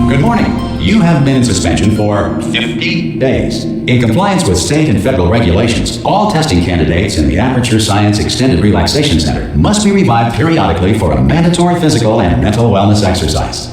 Good morning. You have been in suspension for 50 days. In compliance with state and federal regulations, all testing candidates in the Aperture Science Extended Relaxation Center must be revived periodically for a mandatory physical and mental wellness exercise.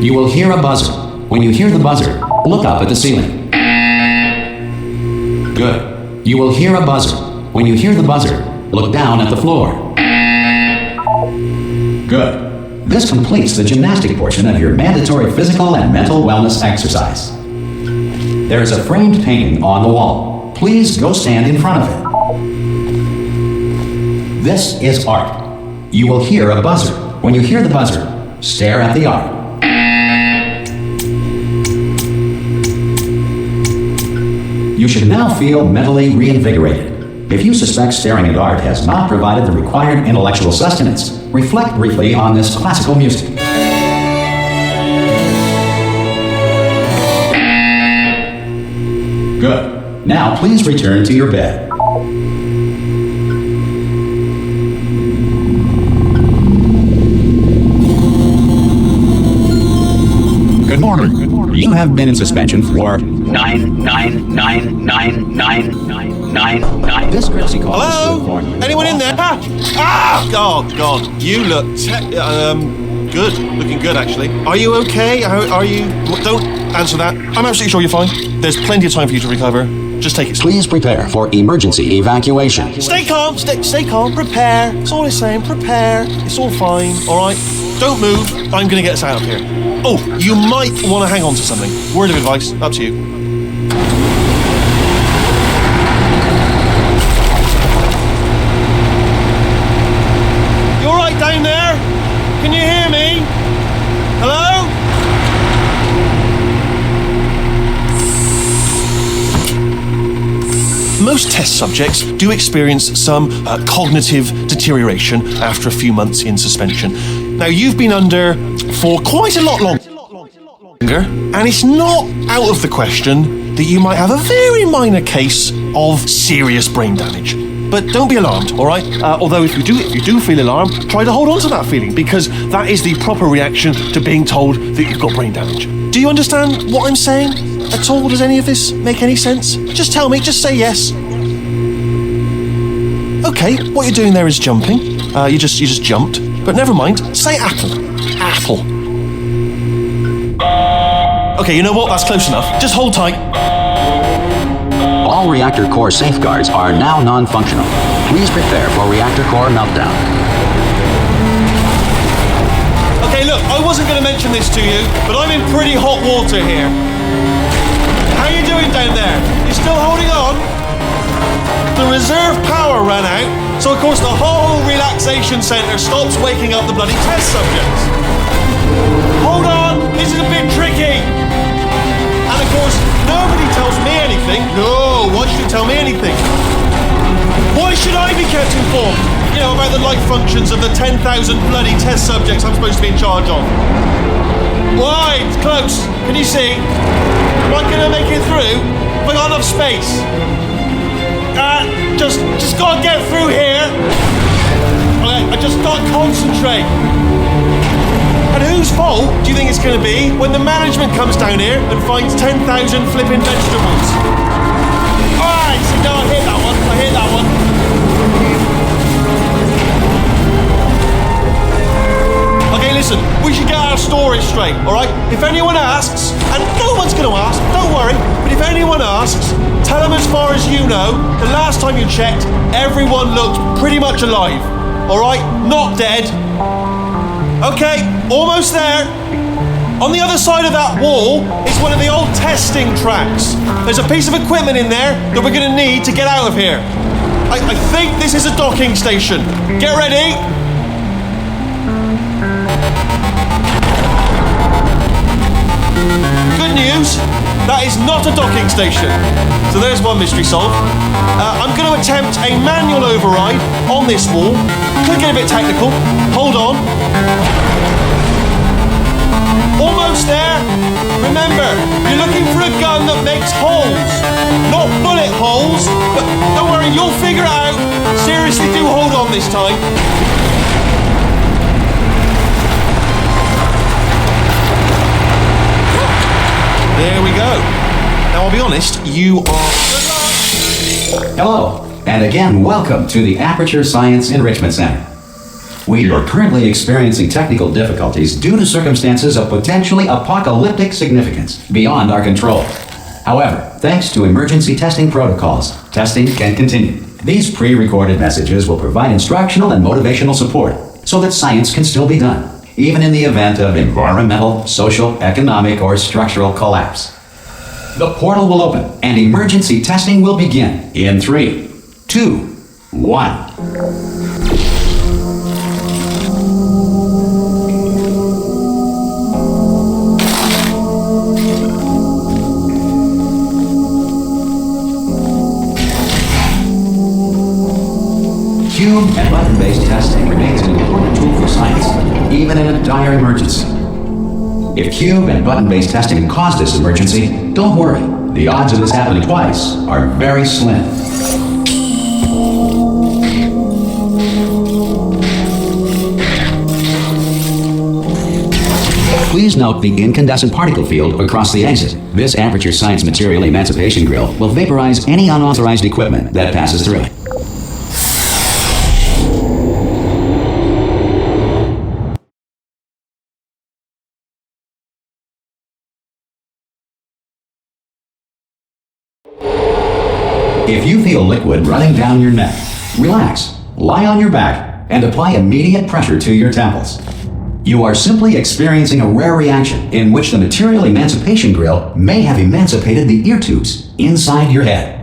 You will hear a buzzer. When you hear the buzzer, look up at the ceiling. Good. You will hear a buzzer. When you hear the buzzer, look down at the floor. Good. This completes the gymnastic portion of your mandatory physical and mental wellness exercise. There is a framed painting on the wall. Please go stand in front of it. This is art. You will hear a buzzer. When you hear the buzzer, stare at the art. You should now feel mentally reinvigorated. If you suspect staring at art has not provided the required intellectual sustenance, reflect briefly on this classical music. Good. Now please return to your bed. Good morning. You have been in suspension for 9999999. This courtesy call. Hello? Anyone in there? Oh God! You look good. Looking good, actually. Are you okay? Are you? Don't answer that. I'm absolutely sure you're fine. There's plenty of time for you to recover. Just take it slow. Please prepare for emergency evacuation. Stay calm. Stay calm. Prepare. That's all I'm saying. Prepare. It's all fine. All right. Don't move. I'm gonna get us out of here. Oh, you might want to hang on to something. Word of advice. Up to you. Down there? Can you hear me? Hello? Most test subjects do experience some cognitive deterioration after a few months in suspension. Now, you've been under for quite a lot longer, and it's not out of the question that you might have a very minor case of serious brain damage. But don't be alarmed, all right? Although if you do feel alarmed, try to hold on to that feeling, because that is the proper reaction to being told that you've got brain damage. Do you understand what I'm saying at all? Does any of this make any sense? Just tell me, just say yes. Okay, what you're doing there is jumping. You just jumped. But never mind, say apple. Apple. Okay, you know what? That's close enough. Just hold tight. All reactor core safeguards are now non-functional. Please prepare for reactor core meltdown. Okay, look, I wasn't going to mention this to you, but I'm in pretty hot water here. How you doing down there? You still holding on? The reserve power ran out, so of course the whole relaxation centre stops waking up the bloody test subjects. Hold on, this is a bit tricky. And of course, nobody tells me anything. No, why should you tell me anything? Why should I be kept informed? You know, about the life functions of the 10,000 bloody test subjects I'm supposed to be in charge of. Why? It's close. Can you see? Am I going to make it through? Have I got enough space? Just gotta get through here. Okay, I just gotta concentrate. And whose fault do you think it's going to be when the management comes down here and finds 10,000 flipping vegetables? Alright, so no, I hit that one. Okay, listen, we should get our story straight, alright? If anyone asks, and no one's going to ask, don't worry, but if anyone asks, tell them as far as you know, the last time you checked, everyone looked pretty much alive, alright? Not dead. Okay, almost there. On the other side of that wall is one of the old testing tracks. There's a piece of equipment in there that we're going to need to get out of here. I think this is a docking station. Get ready. Good news, that is not a docking station. So there's one mystery solved. I'm going to attempt a manual override on this wall. Could get a bit technical. Hold on. Almost there. Remember, you're looking for a gun that makes holes. Not bullet holes, but don't worry, you'll figure it out. Seriously, do hold on this time. honest, you are... Good luck! Hello, and again, welcome to the Aperture Science Enrichment Center. We are currently experiencing technical difficulties due to circumstances of potentially apocalyptic significance beyond our control. However, thanks to emergency testing protocols, testing can continue. These pre-recorded messages will provide instructional and motivational support so that science can still be done, even in the event of environmental, social, economic, or structural collapse. The portal will open and emergency testing will begin in 3, 2, 1. Cube and button-based testing remains an important tool for science, even in a dire emergency. If cube and button-based testing caused this emergency, don't worry. The odds of this happening twice are very slim. Please note the incandescent particle field across the exit. This Aperture Science Material Emancipation Grill will vaporize any unauthorized equipment that passes through it. If you feel liquid running down your neck, relax, lie on your back, and apply immediate pressure to your temples. You are simply experiencing a rare reaction in which the Material Emancipation Grill may have emancipated the ear tubes inside your head.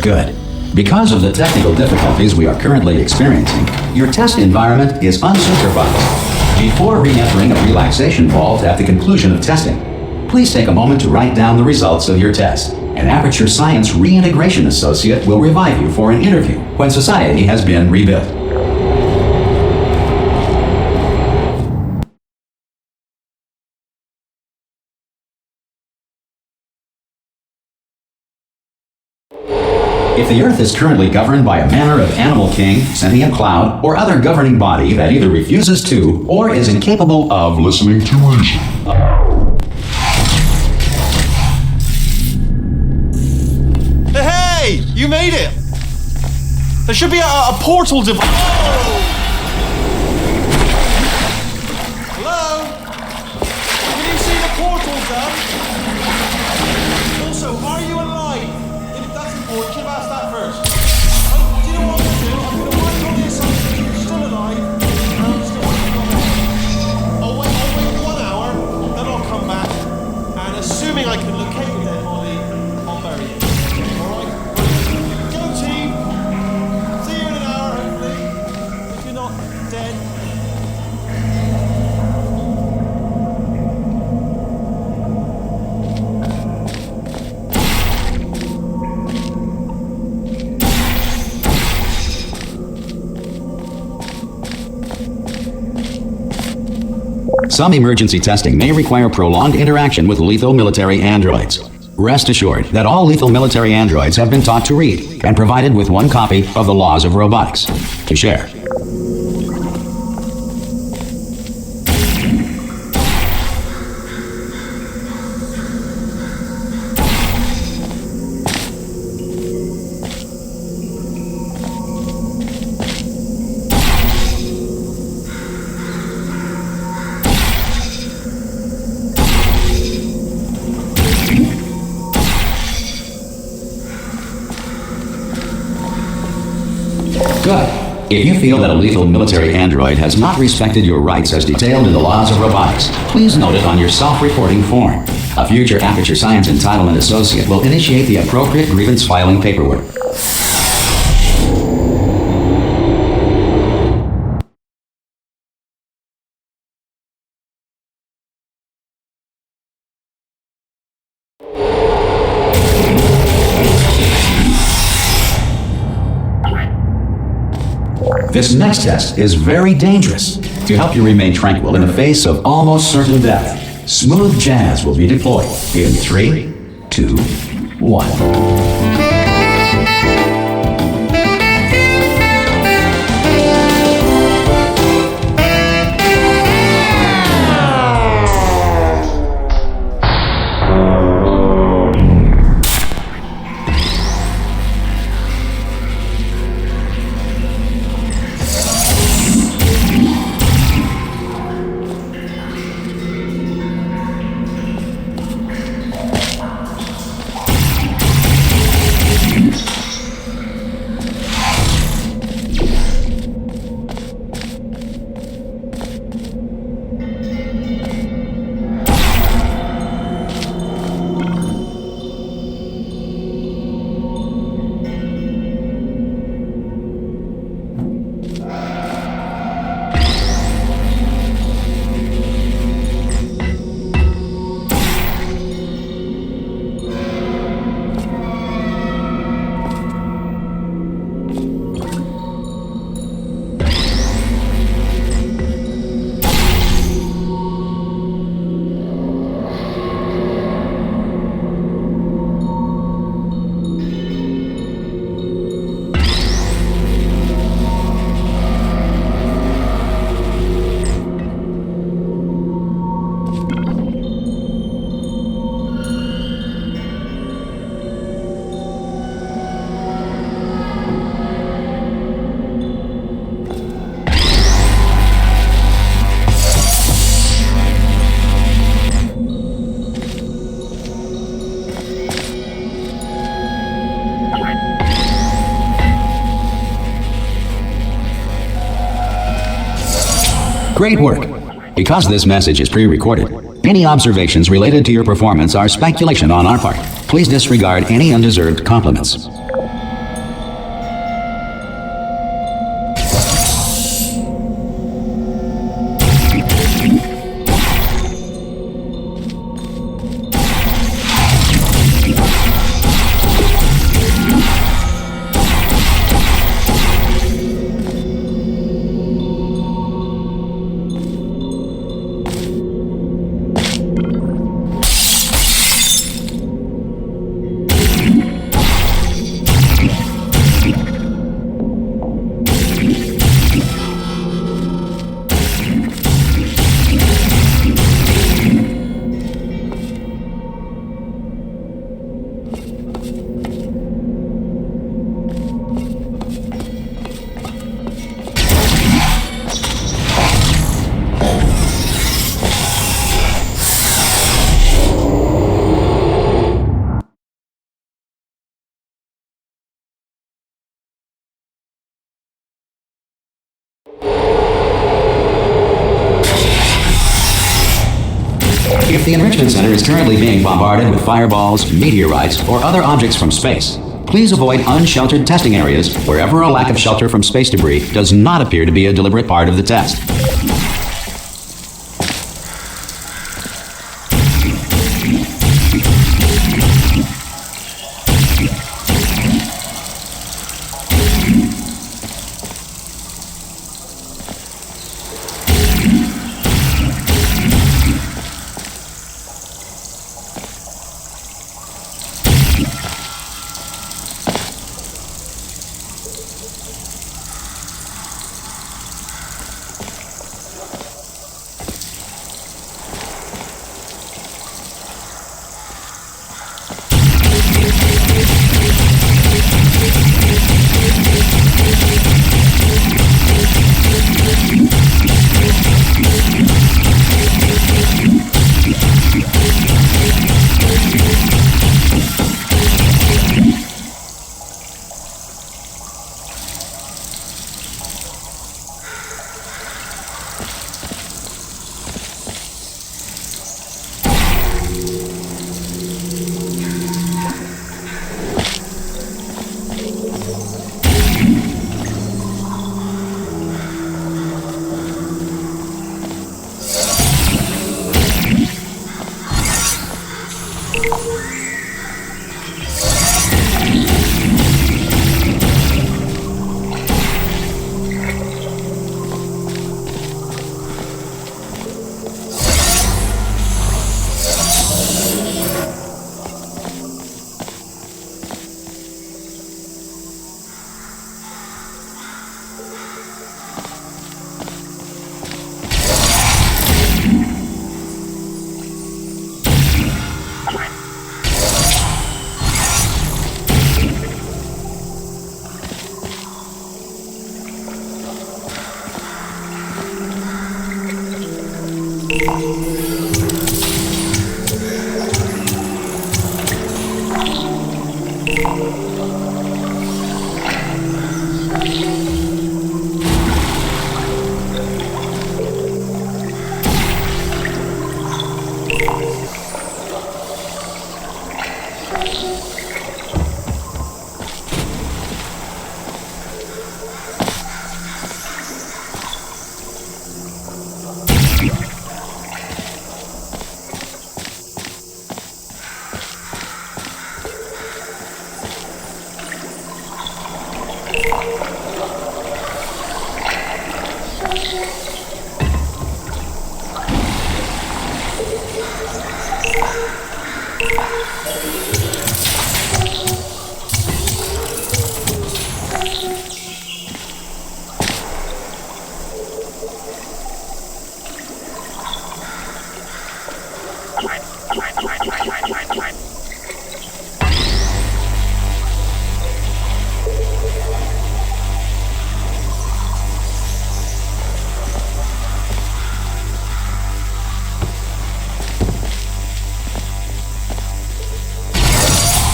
Good. Because of the technical difficulties we are currently experiencing, your test environment is unsupervised. Before re-entering a relaxation vault at the conclusion of testing, please take a moment to write down the results of your test. An Aperture Science Reintegration Associate will revive you for an interview when society has been rebuilt. If the Earth is currently governed by a manner of animal king, sentient cloud, or other governing body that either refuses to or is incapable of listening to reason. Hey! You made it! There should be a portal device. Hello? Can you see the portal done? Also, are you alive? If that's important, should have asked that first. Do you know what I'm going to do? I'm going to work on the assumption you're still alive. And I'm just going to work on that. I'll wait 1 hour, then I'll come back. And assuming I can locate the dead body, I'll bury it. Alright? Go team! See you in an hour, hopefully. If you're not dead. Some emergency testing may require prolonged interaction with lethal military androids. Rest assured that all lethal military androids have been taught to read and provided with one copy of the Laws of Robotics to share. Good. If you feel that a lethal military android has not respected your rights as detailed in the Laws of Robotics, please note it on your self-reporting form. A future Aperture Science Entitlement Associate will initiate the appropriate grievance filing paperwork. This next test is very dangerous. To help you remain tranquil in the face of almost certain death, smooth jazz will be deployed in 3, 2, 1. Great work. Because this message is pre-recorded, any observations related to your performance are speculation on our part. Please disregard any undeserved compliments. If the Enrichment Center is currently being bombarded with fireballs, meteorites, or other objects from space, please avoid unsheltered testing areas wherever a lack of shelter from space debris does not appear to be a deliberate part of the test.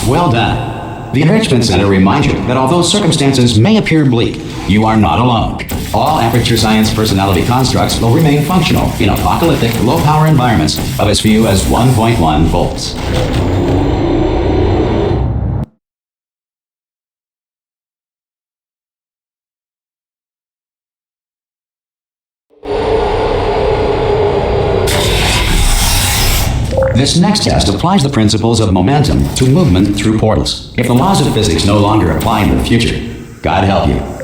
Well done. The Enrichment Center reminds you that although circumstances may appear bleak, you are not alone. All Aperture Science personality constructs will remain functional in apocalyptic, low-power environments of as few as 1.1 volts. This next test applies the principles of momentum to movement through portals. If the laws of physics no longer apply in the future, God help you.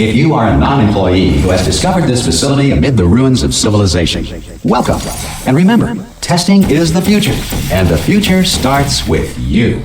If you are a non-employee who has discovered this facility amid the ruins of civilization, welcome. And remember, testing is the future, and the future starts with you.